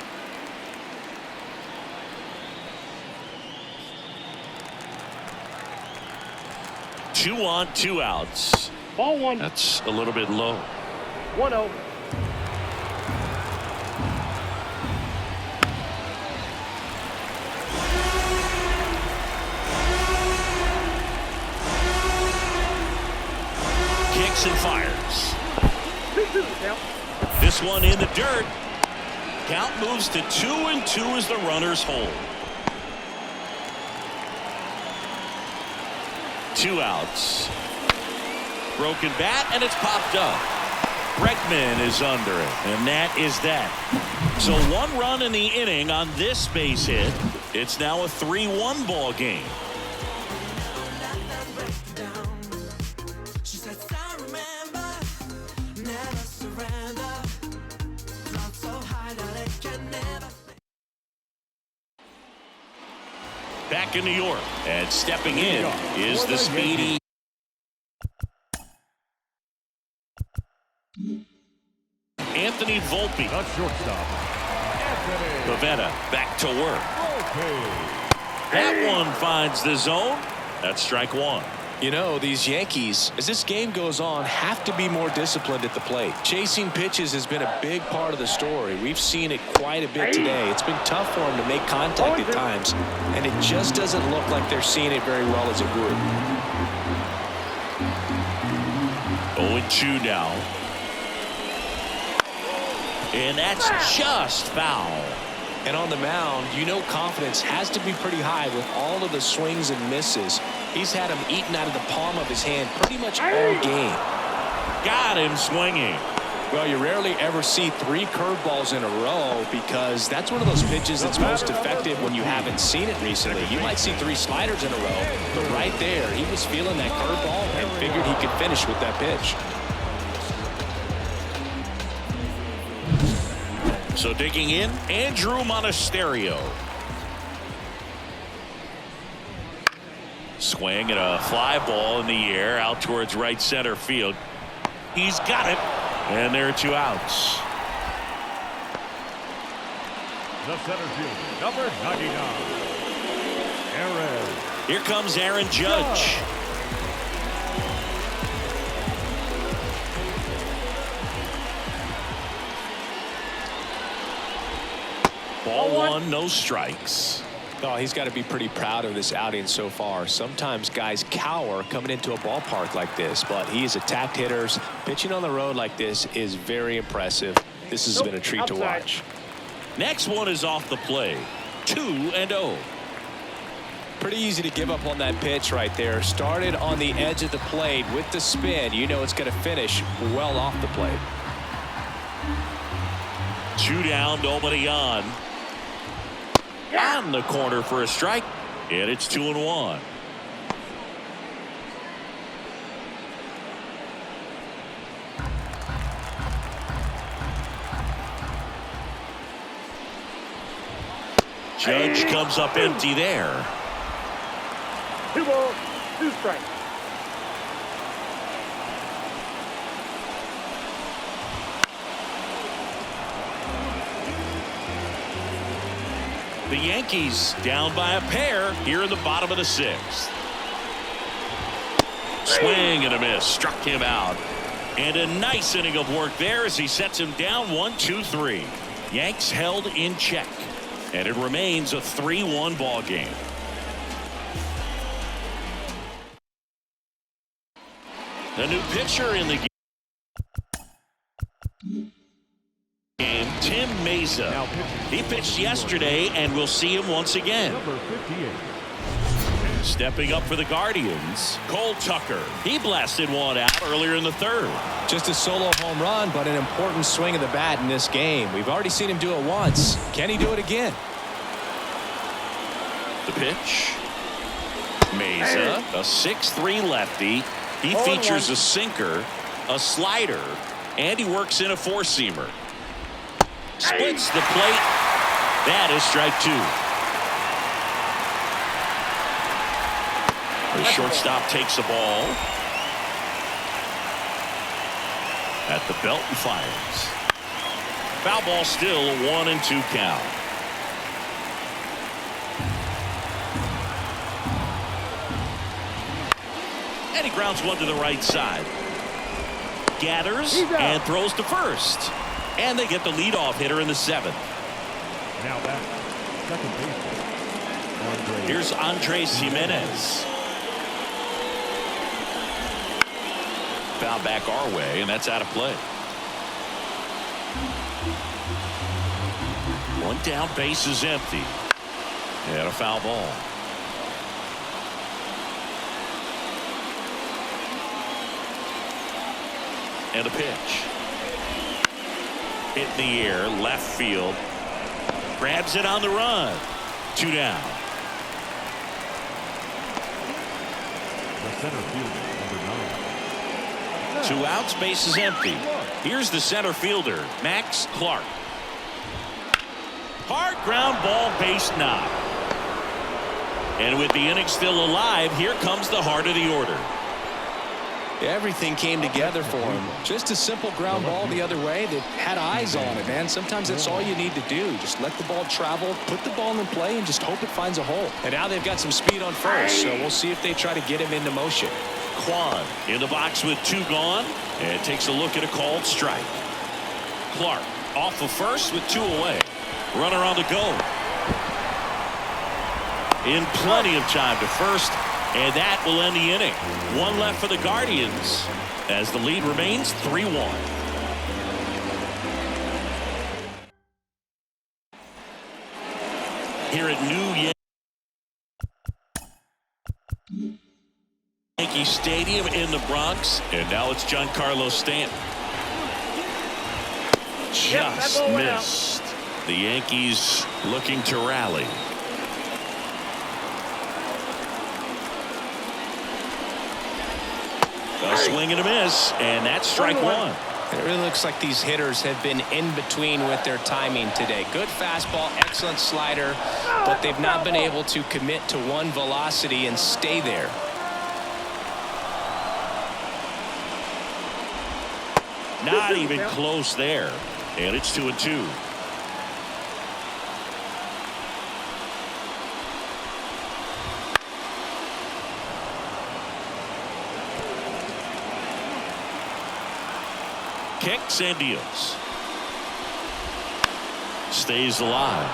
Two on, 2 outs. Ball 1. That's a little bit low. 1-0. Kicks and fires. This one in the dirt. Count moves to 2-2 as the runners hold. 2 outs. Broken bat, and it's popped up. Bregman is under it, and that is that. So 1 run in the inning on this base hit. It's now a 3-1 ball game. Back in New York, and stepping in is the speedy Anthony Volpe. The shortstop, Anthony Pavetta back to work. Volpe. That one finds the zone. That's strike 1. You know, these Yankees, as this game goes on, have to be more disciplined at the plate. Chasing pitches has been a big part of the story. We've seen it quite a bit today. It's been tough for them to make contact at times, and it just doesn't look like they're seeing it very well as a group. 0-2 now. And that's just foul. And on the mound, you know confidence has to be pretty high with all of the swings and misses. He's had them eaten out of the palm of his hand pretty much all game. Got him swinging. Well, you rarely ever see 3 curveballs in a row because that's one of those pitches that's most effective when you haven't seen it recently. You might see 3 sliders in a row, but right there, he was feeling that curveball and figured he could finish with that pitch. So digging in, Andrew Monasterio. Swing and a fly ball in the air out towards right center field. He's got it. And there are 2 outs. The center fielder, number 99, Aaron. Here comes Aaron Judge. Ball 1, no strikes. Oh, he's got to be pretty proud of this outing so far. Sometimes guys cower coming into a ballpark like this, but he has attacked hitters. Pitching on the road like this is very impressive. This has been a treat to watch. Next one is off the plate. 2-0. Pretty easy to give up on that pitch right there. Started on the edge of the plate with the spin. You know it's going to finish well off the plate. 2 down, nobody on. On the corner for a strike, and it's 2-1. Judge comes up empty there. 2 balls, 2 strikes. The Yankees down by a pair here in the bottom of the 6th. Swing and a miss, struck him out. And a nice inning of work there as he sets him down 1-2-3. Yanks held in check, and it remains a 3-1 ball game. The new pitcher in the game, Tim Mesa. He pitched yesterday, and we'll see him once again. Number 58. Stepping up for the Guardians, Cole Tucker. He blasted one out earlier in the 3rd. Just a solo home run, but an important swing of the bat in this game. We've already seen him do it once. Can he do it again? The pitch. Mesa, a 6'3" lefty. He features a sinker, a slider, and he works in a 4-seamer. Splits the plate. That is strike 2. The shortstop takes the ball at the belt and fires. Foul ball, still a 1-2 count. And he grounds one to the right side. Gathers and throws to first. And they get the leadoff hitter in the 7th. Now back. Second baseman. Here's Andres Jimenez. Foul back our way, and that's out of play. 1 down, base is empty. And a foul ball. And a pitch. Hit in the air, left field. Grabs it on the run. 2 down. The center fielder, number 9. 2 outs, base is empty. Here's the center fielder, Max Clark. Hard ground ball, base knock. And with the inning still alive, here comes the heart of the order. Everything came together for him. Just a simple ground ball the other way that had eyes on it, man. Sometimes that's all you need to do. Just let the ball travel, put the ball in play, and just hope it finds a hole. And now they've got some speed on first, so we'll see if they try to get him into motion. Kwan in the box with 2 gone, and takes a look at a called strike. Clark off of first with 2 away. Runner on the go. In plenty of time to first. And that will end the inning. 1 left for the Guardians as the lead remains 3-1. Here at New Yankee Stadium in the Bronx. And now it's Giancarlo Stanton. Just missed. The Yankees looking to rally. A swing and a miss, and that's strike 1. It really looks like these hitters have been in between with their timing today. Good fastball, excellent slider, but they've not been able to commit to one velocity and stay there. Not even close there, and it's 2-2. Kicks and deals. Stays alive.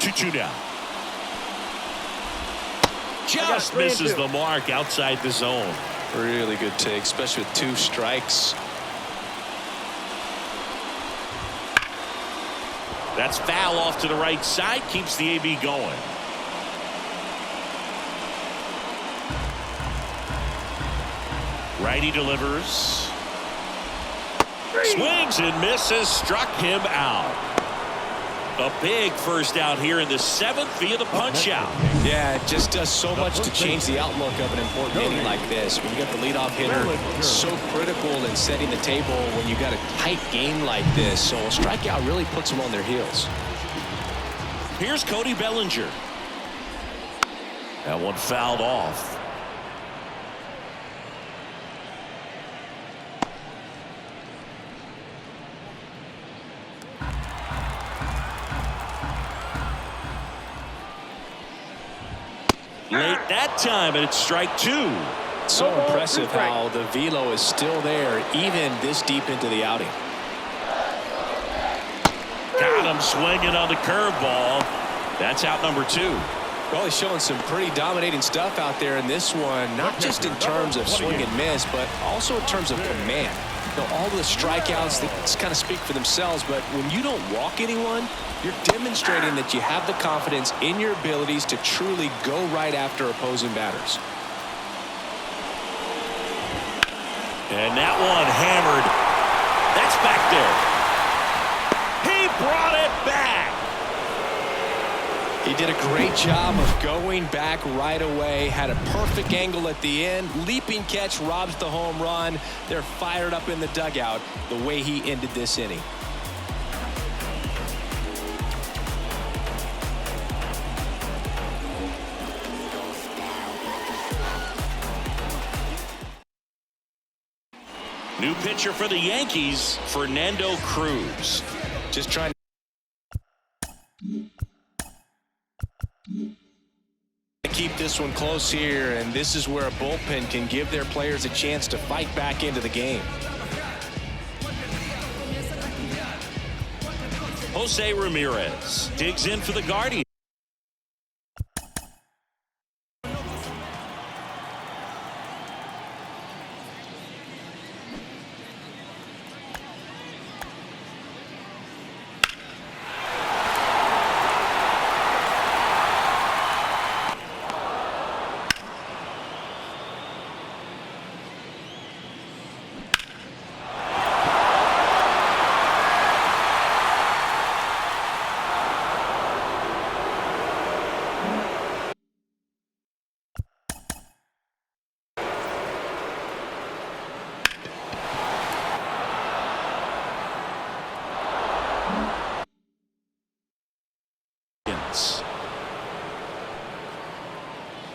2-2 now. Just misses the mark outside the zone. Really good take, especially with 2 strikes. That's foul off to the right side. Keeps the AB going. Righty delivers. Swings and misses. Struck him out. A big first out here in the 7th via the punch out. Yeah, it just does so much to change the outlook of an important inning like this. When you got the leadoff hitter, so critical in setting the table when you got a tight game like this. So a strikeout really puts them on their heels. Here's Cody Bellinger. That one fouled off. Late that time, and it's strike 2. So impressive how the velo is still there even this deep into the outing. Got him swinging on the curveball. That's out number 2. Well, he's showing some pretty dominating stuff out there in this one, not just in terms of swing and miss, but also in terms of command. You know, all the strikeouts that kind of speak for themselves, but when you don't walk anyone, you're demonstrating that you have the confidence in your abilities to truly go right after opposing batters. And that one hammered. That's back there. He brought it back. He did a great job of going back right away. Had a perfect angle at the end. Leaping catch robs the home run. They're fired up in the dugout the way he ended this inning. New pitcher for the Yankees, Fernando Cruz. Just trying to keep this one close here, and this is where a bullpen can give their players a chance to fight back into the game. Jose Ramirez digs in for the Guardians.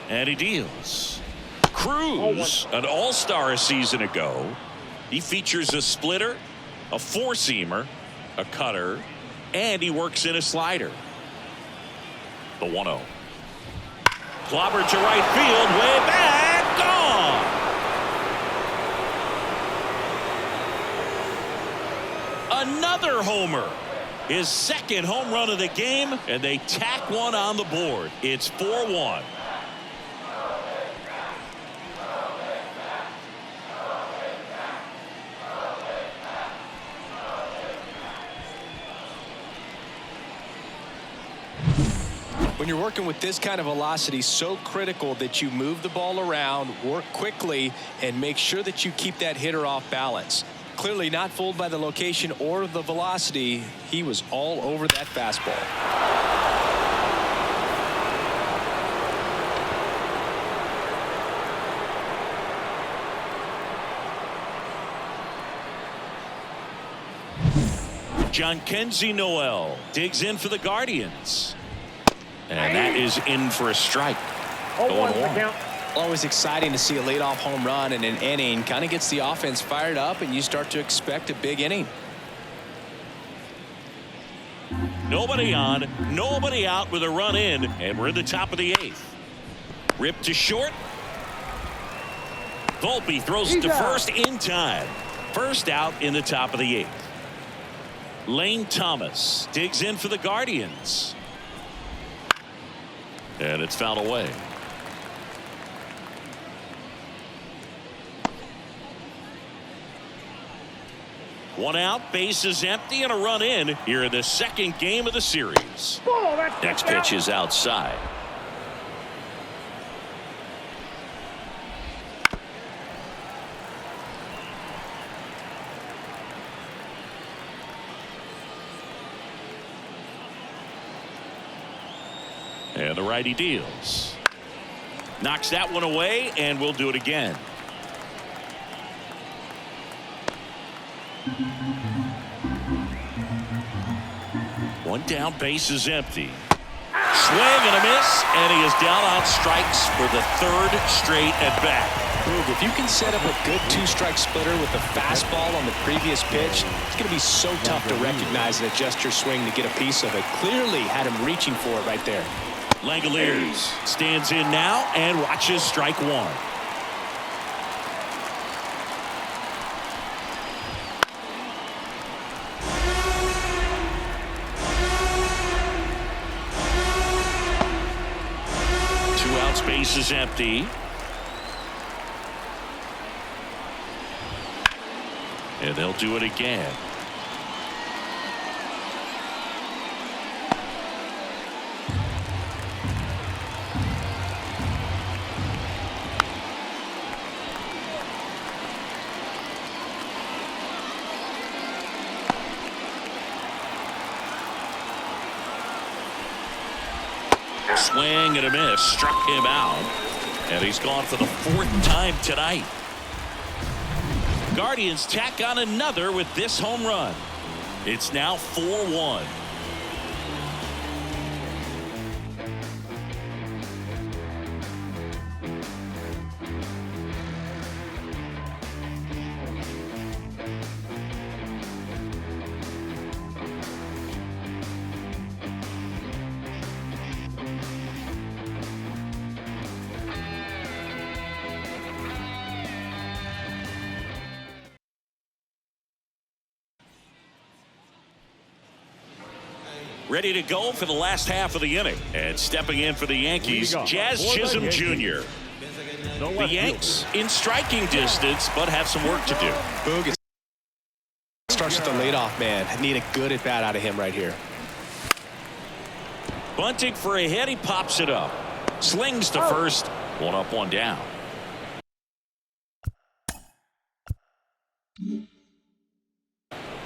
And he deals. Cruz, an all-star a season ago. He features a splitter, a four-seamer, a cutter, and he works in a slider. The 1-0. Clobbered to right field, way back, gone. Another homer. His second home run of the game, and they tack one on the board. It's 4-1. When you're working with this kind of velocity, so critical that you move the ball around, work quickly, and make sure that you keep that hitter off balance. Clearly not fooled by the location or the velocity. He was all over that fastball. Jhonkensy Noel digs in for the Guardians. And that is in for a strike. Going on. Always exciting to see a leadoff home run in an inning. Kind of gets the offense fired up, and you start to expect a big inning. Nobody on, nobody out with a run in, and we're in the top of the 8th. Ripped to short. Volpe throws it to first in time. First out in the top of the 8th. Lane Thomas digs in for the Guardians. And it's fouled away. One out, bases empty, and a run in here in the second game of the series. Next pitch is outside. And the righty deals. Knocks that one away, and we'll do it again. One down, base is empty. Swing and a miss, and he is down on strikes for the third straight at bat. If you can set up a good two-strike splitter with a fastball on the previous pitch, it's going to be so tough to recognize and adjust your swing to get a piece of it. Clearly had him reaching for it right there. Langoliers stands in now and watches strike one. Two outs, base is empty. And they'll do it again. Swing and a miss, struck him out, and he's gone for the fourth time tonight. Guardians tack on another with this home run. It's now 4-1. Ready to go for the last half of the inning. And stepping in for the Yankees, Jazz Chisholm Jr. The Yanks in striking distance, but have some work to do. Boog, it starts with the leadoff man. I need a good at bat out of him right here. Bunting for a hit, he pops it up. Slings to first. One up, one down.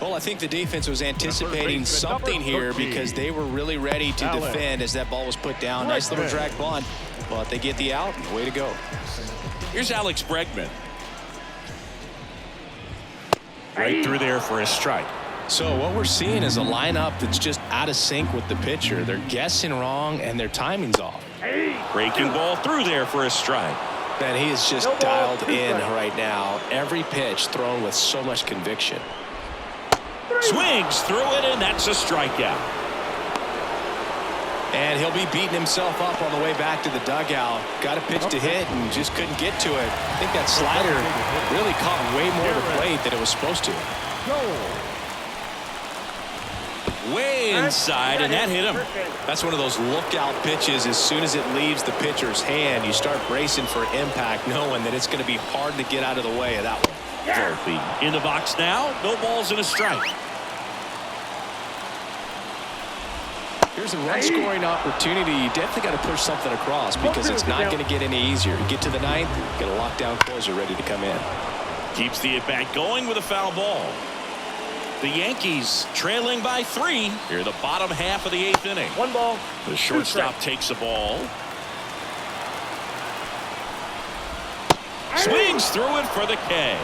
Well, I think the defense was anticipating something here because they were really ready to defend as that ball was put down. Nice little drag bunt, but they get the out. Way to go. Here's Alex Bregman. Right through there for a strike. So what we're seeing is a lineup that's just out of sync with the pitcher. They're guessing wrong and their timing's off. Breaking ball through there for a strike. Man, he is just dialed in right now. Every pitch thrown with so much conviction. Swings through it, and that's a strikeout. And he'll be beating himself up on the way back to the dugout. Got a pitch to hit and just couldn't get to it. I think that slider really caught way more to plate than it was supposed to. Way inside, and that hit him. That's one of those lookout pitches. As soon as it leaves the pitcher's hand, you start bracing for impact, knowing that it's going to be hard to get out of the way of that one. Volpe in the box now. No balls and a strike. Here's a run-scoring opportunity. You definitely got to push something across because it's not going to get any easier. You get to the ninth, get a lockdown closer ready to come in. Keeps the at-bat going with a foul ball. The Yankees trailing by 3 here in the bottom half of the 8th inning. One ball. The shortstop takes the ball. Swings through it for the K.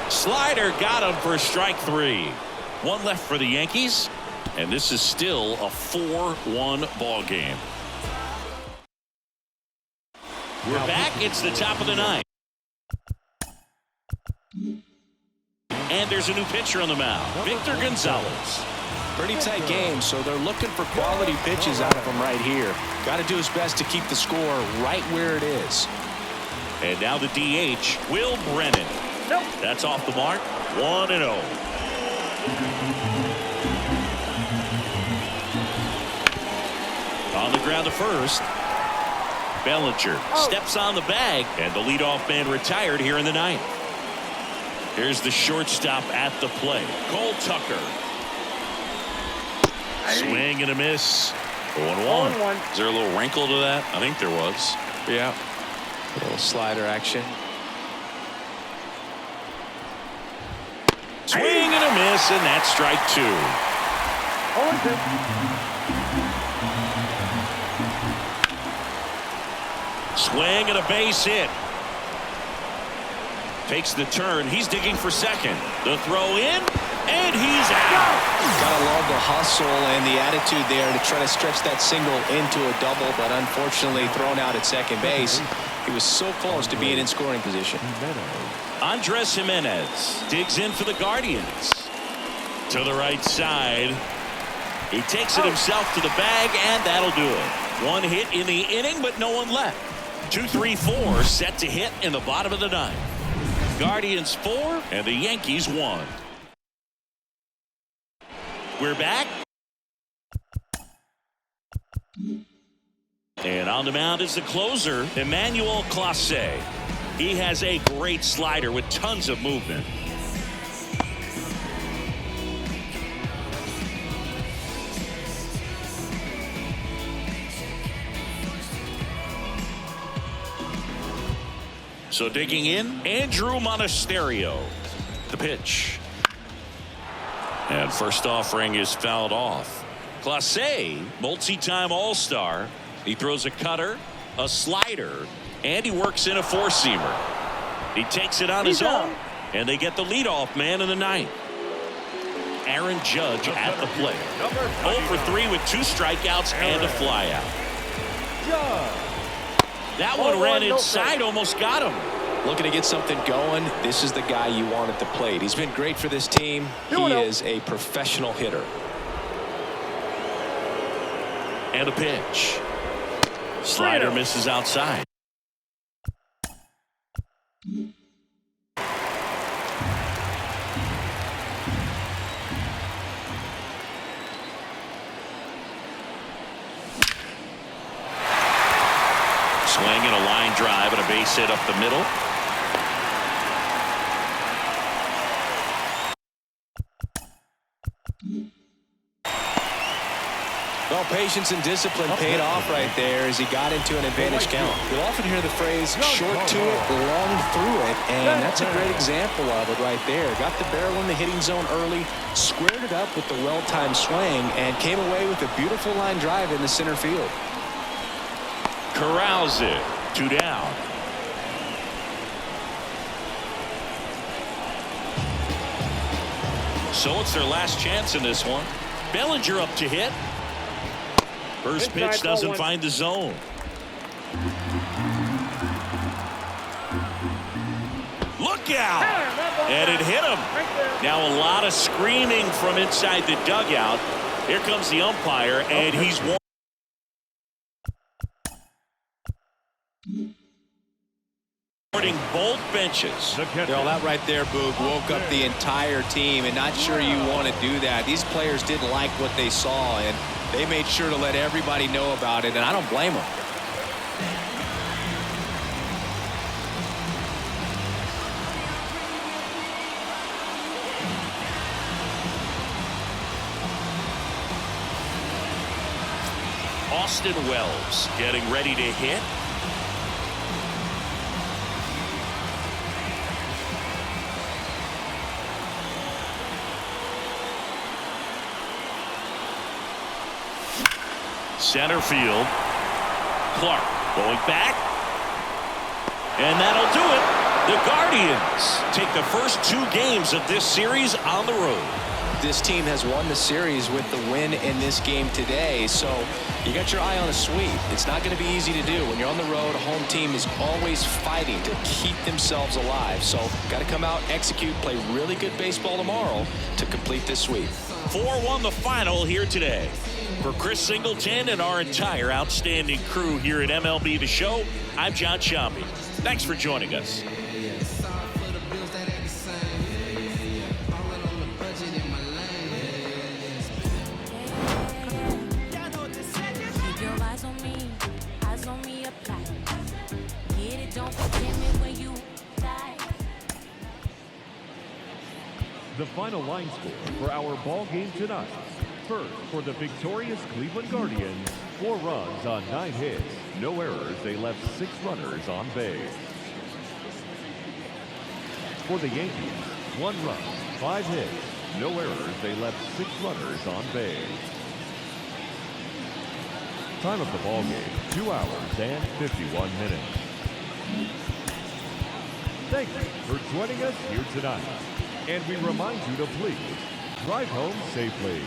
Slider got him for strike 3. One left for the Yankees, and this is still a 4-1 ball game. We're back. It's the top of the 9th. And there's a new pitcher on the mound, Victor Gonzalez. Pretty tight game, so they're looking for quality pitches out of him right here. Got to do his best to keep the score right where it is. And now the DH, Will Brennan. Nope. That's off the mark. 1-0. On the ground to first. Bellinger steps on the bag, and the leadoff man retired here in the ninth. Here's the shortstop at the plate, Cole Tucker. Swing and a miss. 0-1. Is there a little wrinkle to that? I think there was. Yeah. A little slider action. Swing and a miss, and that's strike 2. Swing and a base hit. Takes the turn. He's digging for second. The throw in, and he's out. Gotta love the hustle and the attitude there to try to stretch that single into a double, but unfortunately thrown out at second base. He was so close to being in scoring position. Andres Jimenez digs in for the Guardians. To the right side. He takes it himself to the bag, and that'll do it. One hit in the inning, but no one left. 2-3-4 set to hit in the bottom of the ninth. Guardians 4 and the Yankees 1. We're back. And on the mound is the closer, Emmanuel Clase. He has a great slider with tons of movement. So digging in, Andrew Monasterio. The pitch. And first offering is fouled off. Clase, multi-time All-Star. He throws a cutter, a slider, and he works in a four-seamer. He takes it on his own, and they get the leadoff man in the ninth. Aaron Judge at the plate. 0 for 3 with 2 strikeouts and a flyout. That one ran inside, almost got him. Looking to get something going. This is the guy you want at the plate. He's been great for this team. He is a professional hitter. And a pitch. Slider misses outside. Swing and a line drive and a base hit up the middle. Well, patience and discipline paid off right there as he got into an advantage count. You'll often hear the phrase short to it, long through it, and that's a great example of it right there. Got the barrel in the hitting zone early, squared it up with the well-timed swing, and came away with a beautiful line drive in the center field. Corrals it. 2 down. So it's their last chance in this one. Bellinger up to hit. First pitch doesn't find the zone. Look out! And it hit him. Now a lot of screaming from inside the dugout. Here comes the umpire, and he's warning both benches. Well, that right there, Boog, woke up the entire team, and not sure you want to do that. These players didn't like what they saw, and they made sure to let everybody know about it, and I don't blame them. Austin Wells getting ready to hit. Center field. Clark going back. And that'll do it. The Guardians take the first 2 games of this series on the road. This team has won the series with the win in this game today, so you got your eye on a sweep. It's not going to be easy to do. When you're on the road, a home team is always fighting to keep themselves alive. So got to come out, execute, play really good baseball tomorrow to complete this sweep. 4-1 the final here today. For Chris Singleton and our entire outstanding crew here at MLB The Show, I'm John Sciambi. Thanks for joining us. Keep your eyes on me, up high. final line score for our ball game tonight. First, for the victorious Cleveland Guardians, 4 runs on 9 hits, no errors. They left 6 runners on base. For the Yankees, 1 run, 5 hits, no errors. They left 6 runners on base. Time of the ball game, 2 hours and 51 minutes. Thank you for joining us here tonight. And we remind you to please drive home safely.